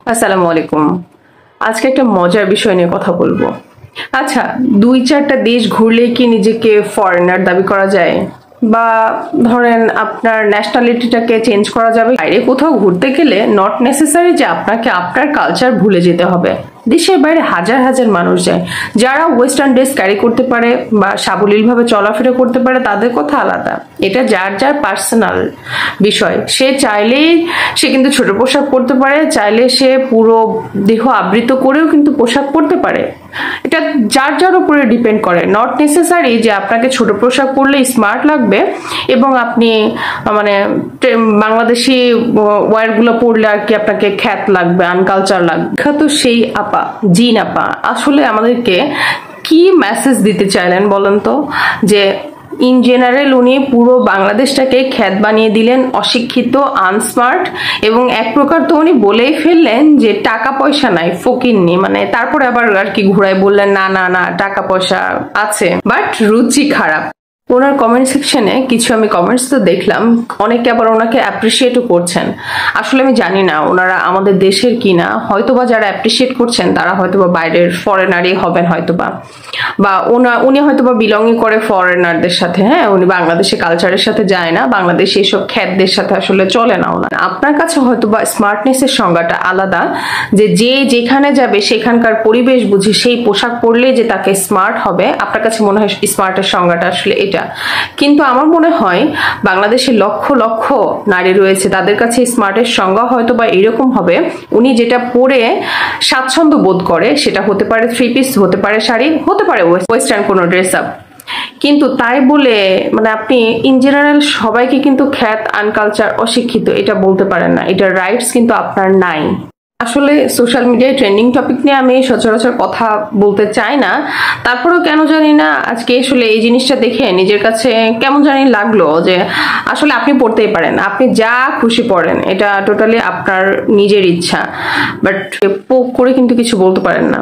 আসসালামু আলাইকুম। আজকে একটা মজার বিষয় নিয়ে কথা বলবো। আচ্ছা, ২-৪টা দেশ ঘুরলেই কি নিজেকে ফরেনার দাবি করা যায়? বা ধরেন আপনার ন্যাশনালিটিটাকে চেঞ্জ করা যাবে? বাইরে কোথাও ঘুরতে গেলে নট নেসেসারি যে আপনাকে আপনার কালচার ভুলে যেতে হবে। দেশের বাইরে হাজার হাজার মানুষ যায়, যারা ওয়েস্টার্ন ড্রেস ক্যারি করতে পারে বা সাবলীলভাবে চলাফেরা করতে পারে, তাদের কথা আলাদা। এটা যার যার পার্সোনাল বিষয়। সে চাইলেই সে কিন্তু ছোট পোশাক পরতে পারে, চাইলে সে পুরো দেহ আবৃত করেও কিন্তু পোশাক পরতে পারে। এটা যার যার উপরে ডিপেন্ড করে। নট নেসেসারি যে আপনাকে ছোট পোশাক পরলে স্মার্ট লাগবে এবং আপনি মানে বাংলাদেশি ওয়্যারগুলো পরলে আর কি আপনাকে খ্যাত লাগবে, আনকালচার লাগবে। বিখ্যাত সেই আপা, জিন আপা আসলে আমাদেরকে কি মেসেজ দিতে চাইলেন বলেন তো? যে ইন জেনারেল উনি পুরো বাংলাদেশটাকে খ্যাত বানিয়ে দিলেন, অশিক্ষিত, আনস্মার্ট, এবং এক প্রকার তো উনি বলেই ফেললেন যে টাকা পয়সা নাই, ফকিন্নি। মানে তারপরে আবার আর কি ঘুরাই বললেন না না না, টাকা পয়সা আছে বাট রুচি খারাপ। ওনার কমেন্ট সেকশনে কিছু আমি কমেন্টস তো দেখলাম, অনেকে আবার ওনাকে অ্যাপ্রিসিয়েটও করছেন। আসলে আমি জানি না ওনারা আমাদের দেশের কিনা, হয়তোবা যারা অ্যাপ্রিসিয়েট করছেন তারা হয়তোবা বাইরের ফরেনারই হবেন হয়তোবা, বা উনি হয়তোবা বিলংই করে ফরেনারদের সাথে। হ্যাঁ, উনি বাংলাদেশে কালচারের সাথে যায় না, বাংলাদেশে এসব খ্যাতদের সাথে আসলে চলে না ওনার। আপনার কাছে হয়তোবা স্মার্টনেসের সংজ্ঞাটা আলাদা, যে যেখানে যাবে সেখানকার পরিবেশ বুঝে সেই পোশাক পরলে যে তাকে স্মার্ট হবে। আপনার কাছে মনে হয় স্মার্টের সংজ্ঞাটা আসলে এটা, কিন্তু আমার মনে হয় বাংলাদেশে লক্ষ লক্ষ নারী রয়েছে, তাদের কাছে স্মার্টের সংজ্ঞা হয়তো বা এরকম হবে, উনি যেটা পরে স্বাচ্ছন্দ্য বোধ করে, সেটা হতে পারে থ্রি পিস, হতে পারে শাড়ি, হতে পারে ওয়েস্টার্ন কোনো ড্রেস আপ। কিন্তু তাই বলে মানে আপনি ইন জেনারেল সবাইকে কিন্তু খ্যাত, আনকালচার, অশিক্ষিত এটা বলতে পারেন না। এটার রাইটস কিন্তু আপনার নাই। আসলে সোশ্যাল মিডিয়ায় ট্রেন্ডিং টপিক নিয়ে আমি সচরাচর কথা বলতে চাই না, তারপরেও কেন জানি না আজকে আসলে এই জিনিসটা দেখে নিজের কাছে কেমন জানি লাগলো যে আসলে আপনি পড়তেই পারেন, আপনি যা খুশি পড়েন, এটা টোটালি আপনার নিজের ইচ্ছা, বাট পোক করে কিন্তু কিছু বলতে পারেন না।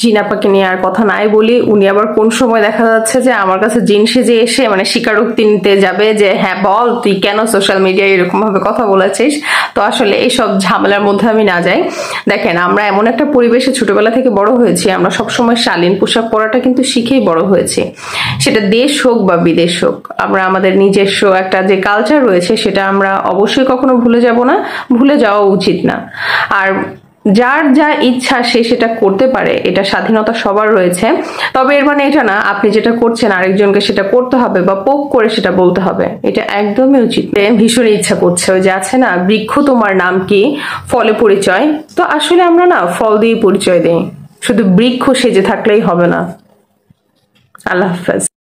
জিনাপাকে নিয়ে আর কথা নাই বলি, উনি আবার কোন সময় দেখা যাচ্ছে যে আমার কাছে জিন সেজে এসে মানে স্বীকারোক্তি নিতে যাবে যে হ্যাঁ বল তুই কেন সোশ্যাল মিডিয়ায় এরকম ভাবে কথা বলেছিস। তো আসলে এইসব ঝামেলার মধ্যে আমি না যাই। দেখেন, আমরা এমন একটা পরিবেশে ছোটবেলা থেকে বড় হয়েছি, আমরা সবসময় শালীন পোশাক পরাটা কিন্তু শিখেই বড় হয়েছি। সেটা দেশ হোক বা বিদেশ হোক, আমরা আমাদের নিজস্ব একটা যে কালচার রয়েছে সেটা আমরা অবশ্যই কখনো ভুলে যাব না, ভুলে যাওয়া উচিত না। আর যার যা ইচ্ছা সে সেটা করতে পারে, এটা স্বাধীনতা সবার রয়েছে। তবে এর মানে এটা না আপনি যেটা করছেন আরেকজনকে সেটা করতে হবে বা পোক করে সেটা বলতে হবে, এটা একদমই উচিত। ভীষণ ইচ্ছা করছে, ওই যে আছে না, বৃক্ষ তোমার নাম কি, ফলে পরিচয়। তো আসলে আমরা না ফল দিয়ে পরিচয় দেই, শুধু বৃক্ষ সেজে থাকলেই হবে না। আল্লাহ হাফেজ।